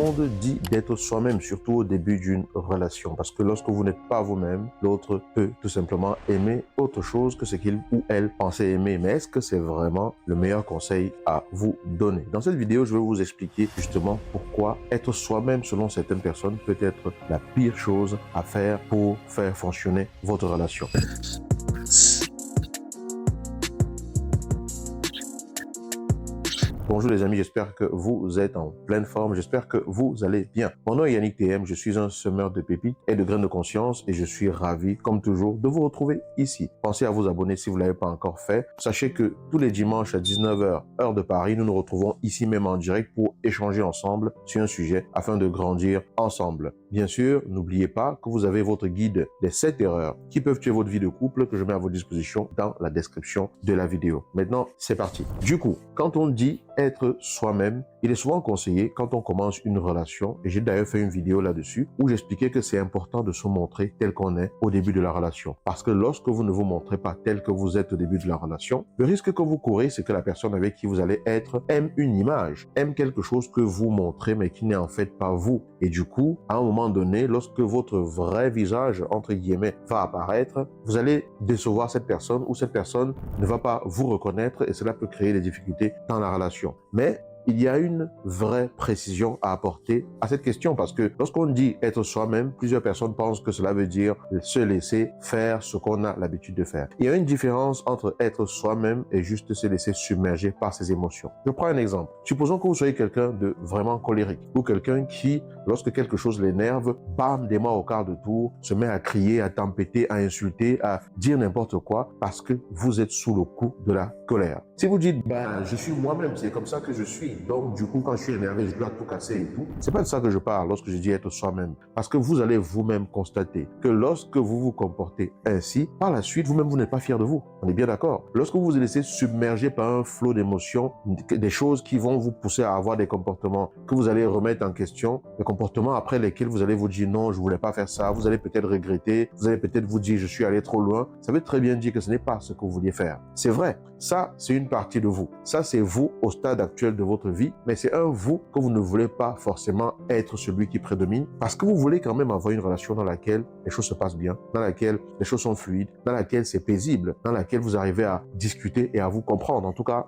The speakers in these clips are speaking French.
monde dit d'être soi-même, surtout au début d'une relation. Parce que lorsque vous n'êtes pas vous-même, l'autre peut tout simplement aimer autre chose que ce qu'il ou elle pensait aimer. Mais est-ce que c'est vraiment le meilleur conseil à vous donner? Dans cette vidéo, je vais vous expliquer justement pourquoi être soi-même selon certaines personnes peut être la pire chose à faire pour faire fonctionner votre relation. Bonjour les amis, j'espère que vous êtes en pleine forme, j'espère que vous allez bien. Mon nom est Yannick TM, je suis un semeur de pépites et de graines de conscience et je suis ravi, comme toujours, de vous retrouver ici. Pensez à vous abonner si vous ne l'avez pas encore fait. Sachez que tous les dimanches à 19h, heure de Paris, nous nous retrouvons ici même en direct pour échanger ensemble sur un sujet afin de grandir ensemble. Bien sûr, n'oubliez pas que vous avez votre guide des 7 erreurs qui peuvent tuer votre vie de couple que je mets à votre disposition dans la description de la vidéo. Maintenant, c'est parti. Du coup, quand on dit être soi-même, il est souvent conseillé quand on commence une relation, et j'ai d'ailleurs fait une vidéo là-dessus, où j'expliquais que c'est important de se montrer tel qu'on est au début de la relation. Parce que lorsque vous ne vous montrez pas tel que vous êtes au début de la relation, le risque que vous courez, c'est que la personne avec qui vous allez être aime une image, aime quelque chose que vous montrez, mais qui n'est en fait pas vous. Et du coup, à un moment donné, lorsque votre vrai visage, entre guillemets, va apparaître, vous allez décevoir cette personne ou cette personne ne va pas vous reconnaître et cela peut créer des difficultés dans la relation. Mais il y a une vraie précision à apporter à cette question parce que lorsqu'on dit être soi-même, plusieurs personnes pensent que cela veut dire se laisser faire ce qu'on a l'habitude de faire. Il y a une différence entre être soi-même et juste se laisser submerger par ses émotions. Je prends un exemple. Supposons que vous soyez quelqu'un de vraiment colérique ou quelqu'un qui, lorsque quelque chose l'énerve, bam, des mots au quart de tour, se met à crier, à tempêter, à insulter, à dire n'importe quoi parce que vous êtes sous le coup de la colère. Si vous dites, je suis moi-même, c'est comme ça que je suis. Donc, du coup, quand je suis énervé, je dois tout casser et tout. C'est pas de ça que je parle lorsque je dis être soi-même. Parce que vous allez vous-même constater que lorsque vous vous comportez ainsi, par la suite, vous-même, vous n'êtes pas fier de vous. On est bien d'accord. Lorsque vous vous laissez submerger par un flot d'émotions, des choses qui vont vous pousser à avoir des comportements que vous allez remettre en question, des comportements après lesquels vous allez vous dire non, je voulais pas faire ça. Vous allez peut-être regretter. Vous allez peut-être vous dire je suis allé trop loin. Ça veut très bien dire que ce n'est pas ce que vous vouliez faire. C'est vrai. Ça, c'est une partie de vous. Ça, c'est vous au stade actuel de votre vie, mais c'est un vous que vous ne voulez pas forcément être celui qui prédomine parce que vous voulez quand même avoir une relation dans laquelle les choses se passent bien, dans laquelle les choses sont fluides, dans laquelle c'est paisible, dans laquelle vous arrivez à discuter et à vous comprendre. En tout cas,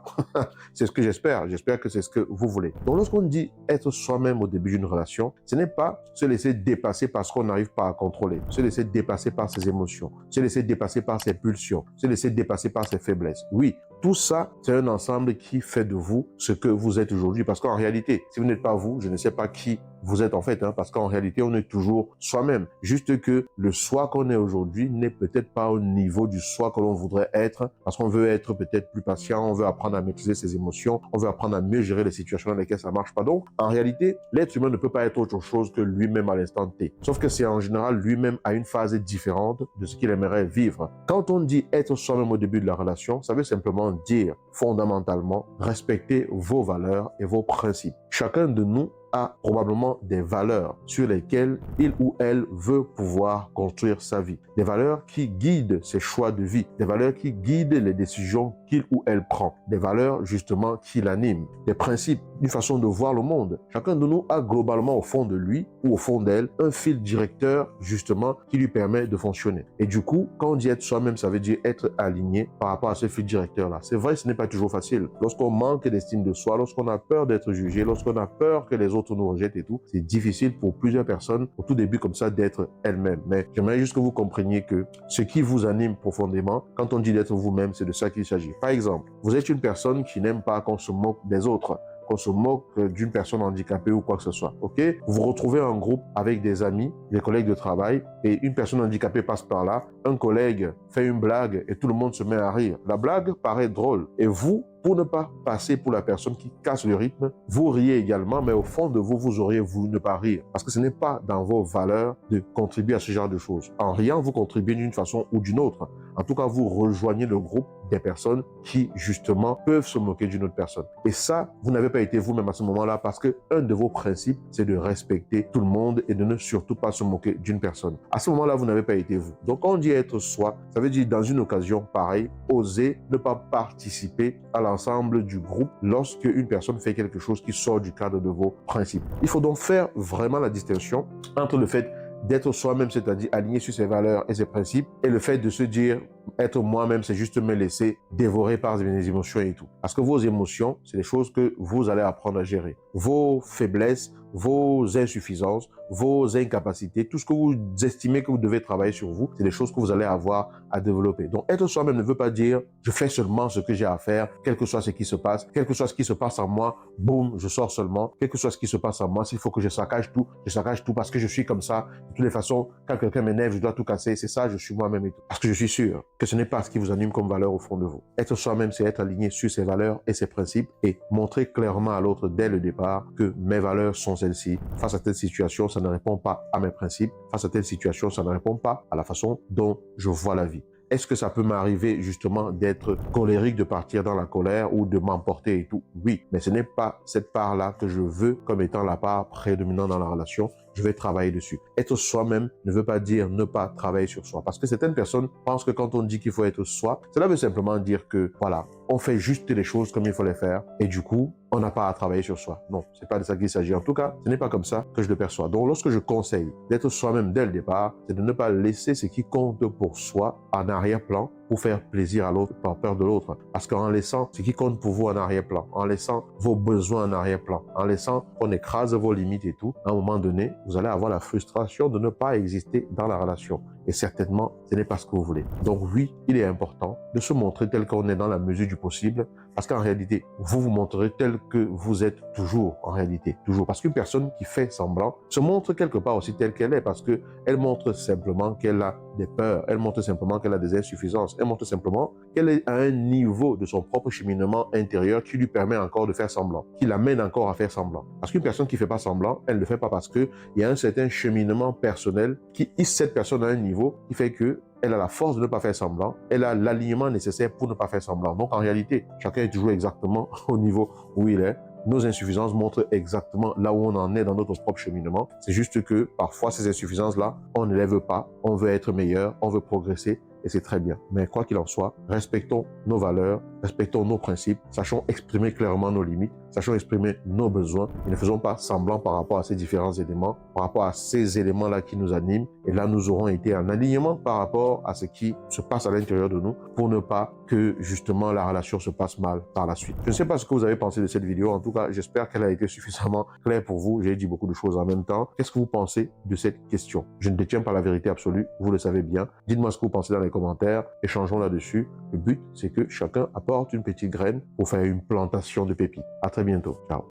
c'est ce que j'espère. J'espère que c'est ce que vous voulez. Donc, lorsqu'on dit être soi-même au début d'une relation, ce n'est pas se laisser dépasser par ce qu'on n'arrive pas à contrôler, se laisser dépasser par ses émotions, se laisser dépasser par ses pulsions, se laisser dépasser par ses faiblesses. Oui, tout ça, c'est un ensemble qui fait de vous ce que vous êtes aujourd'hui. Parce qu'en réalité, si vous n'êtes pas vous, je ne sais pas qui vous êtes en fait, parce qu'en réalité, on est toujours soi-même. Juste que le soi qu'on est aujourd'hui n'est peut-être pas au niveau du soi que l'on voudrait être, parce qu'on veut être peut-être plus patient, on veut apprendre à maîtriser ses émotions, on veut apprendre à mieux gérer les situations dans lesquelles ça marche pas. Donc, en réalité, l'être humain ne peut pas être autre chose que lui-même à l'instant T. Sauf que c'est en général lui-même à une phase différente de ce qu'il aimerait vivre. Quand on dit être soi-même au début de la relation, ça veut simplement dire fondamentalement respecter vos valeurs et vos principes. Chacun de nous a probablement des valeurs sur lesquelles il ou elle veut pouvoir construire sa vie. Des valeurs qui guident ses choix de vie. Des valeurs qui guident les décisions qu'il ou elle prend. Des valeurs justement qui l'animent. Des principes, une façon de voir le monde. Chacun de nous a globalement au fond de lui ou au fond d'elle un fil directeur justement qui lui permet de fonctionner. Et du coup, quand on dit être soi-même, ça veut dire être aligné par rapport à ce fil directeur-là. C'est vrai, ce n'est pas toujours facile. Lorsqu'on manque d'estime de soi, lorsqu'on a peur d'être jugé, lorsqu'on a peur que les autres nous rejettent et tout, c'est difficile pour plusieurs personnes au tout début comme ça d'être elles-mêmes. Mais j'aimerais juste que vous compreniez que ce qui vous anime profondément, quand on dit d'être vous-même, c'est de ça qu'il s'agit. Par exemple, vous êtes une personne qui n'aime pas qu'on se moque des autres, qu'on se moque d'une personne handicapée ou quoi que ce soit, ok? Vous vous retrouvez en groupe avec des amis, des collègues de travail, et une personne handicapée passe par là, un collègue fait une blague et tout le monde se met à rire. La blague paraît drôle, et vous, pour ne pas passer pour la personne qui casse le rythme, vous riez également, mais au fond de vous, vous auriez voulu ne pas rire. Parce que ce n'est pas dans vos valeurs de contribuer à ce genre de choses. En riant, vous contribuez d'une façon ou d'une autre. En tout cas, vous rejoignez le groupe des personnes qui, justement, peuvent se moquer d'une autre personne. Et ça, vous n'avez pas été vous-même à ce moment-là parce que un de vos principes, c'est de respecter tout le monde et de ne surtout pas se moquer d'une personne. À ce moment-là, vous n'avez pas été vous. Donc, quand on dit être soi, ça veut dire dans une occasion pareille, oser ne pas participer à l'ensemble du groupe lorsque une personne fait quelque chose qui sort du cadre de vos principes. Il faut donc faire vraiment la distinction entre le fait d'être soi-même, c'est-à-dire aligné sur ses valeurs et ses principes, et le fait de se dire être moi-même, c'est juste me laisser dévorer par mes émotions et tout. Parce que vos émotions, c'est des choses que vous allez apprendre à gérer. Vos faiblesses, vos insuffisances, vos incapacités, tout ce que vous estimez que vous devez travailler sur vous, c'est des choses que vous allez avoir à développer. Donc, être soi-même ne veut pas dire je fais seulement ce que j'ai à faire, quel que soit ce qui se passe, quel que soit ce qui se passe en moi, boum, je sors seulement, quel que soit ce qui se passe en moi, s'il faut que je saccage tout parce que je suis comme ça. De toutes les façons, quand quelqu'un m'énerve, je dois tout casser, c'est ça, je suis moi-même et tout. Parce que je suis sûr que ce n'est pas ce qui vous anime comme valeur au fond de vous. Être soi-même, c'est être aligné sur ses valeurs et ses principes et montrer clairement à l'autre dès le départ que mes valeurs sont celles-ci. Face à telle situation, ça ne répond pas à mes principes. Face à telle situation, ça ne répond pas à la façon dont je vois la vie. Est-ce que ça peut m'arriver justement d'être colérique, de partir dans la colère ou de m'emporter et tout? Oui, mais ce n'est pas cette part-là que je veux comme étant la part prédominante dans la relation. Je vais travailler dessus. Être soi-même ne veut pas dire ne pas travailler sur soi. Parce que certaines personnes pensent que quand on dit qu'il faut être soi, cela veut simplement dire que, voilà, on fait juste les choses comme il faut les faire et du coup, on n'a pas à travailler sur soi. Non, c'est pas de ça qu'il s'agit. En tout cas, ce n'est pas comme ça que je le perçois. Donc, lorsque je conseille d'être soi-même dès le départ, c'est de ne pas laisser ce qui compte pour soi en arrière-plan pour faire plaisir à l'autre par peur de l'autre. Parce qu'en laissant ce qui compte pour vous en arrière-plan, en laissant vos besoins en arrière-plan, en laissant qu'on écrase vos limites et tout, à un moment donné, vous allez avoir la frustration de ne pas exister dans la relation. Et certainement, ce n'est pas ce que vous voulez. Donc oui, il est important de se montrer tel qu'on est dans la mesure du possible, parce qu'en réalité, vous vous montrerez tel que vous êtes toujours, en réalité, toujours. Parce qu'une personne qui fait semblant se montre quelque part aussi telle qu'elle est, parce qu'elle montre simplement qu'elle a des peurs, elle montre simplement qu'elle a des insuffisances, elle montre simplement qu'elle est à un niveau de son propre cheminement intérieur qui lui permet encore de faire semblant, qui l'amène encore à faire semblant. Parce qu'une personne qui ne fait pas semblant, elle ne le fait pas parce qu'il y a un certain cheminement personnel qui hisse cette personne à un niveau qui fait que elle a la force de ne pas faire semblant, elle a l'alignement nécessaire pour ne pas faire semblant. Donc en réalité, chacun est toujours exactement au niveau où il est. Nos insuffisances montrent exactement là où on en est dans notre propre cheminement. C'est juste que parfois ces insuffisances-là, on ne les veut pas, on veut être meilleur, on veut progresser et c'est très bien. Mais quoi qu'il en soit, respectons nos valeurs, respectons nos principes, sachons exprimer clairement nos limites, sachons exprimer nos besoins et ne faisons pas semblant par rapport à ces différents éléments, par rapport à ces éléments-là qui nous animent. Et là, nous aurons été en alignement par rapport à ce qui se passe à l'intérieur de nous pour ne pas que justement la relation se passe mal par la suite. Je ne sais pas ce que vous avez pensé de cette vidéo. En tout cas, j'espère qu'elle a été suffisamment claire pour vous. J'ai dit beaucoup de choses en même temps. Qu'est-ce que vous pensez de cette question? Je ne détiens pas la vérité absolue, vous le savez bien. Dites-moi ce que vous pensez dans les commentaires. Échangeons là-dessus. Le but, c'est que chacun apporte une petite graine pour faire une plantation de pépites. À très bientôt. Ciao.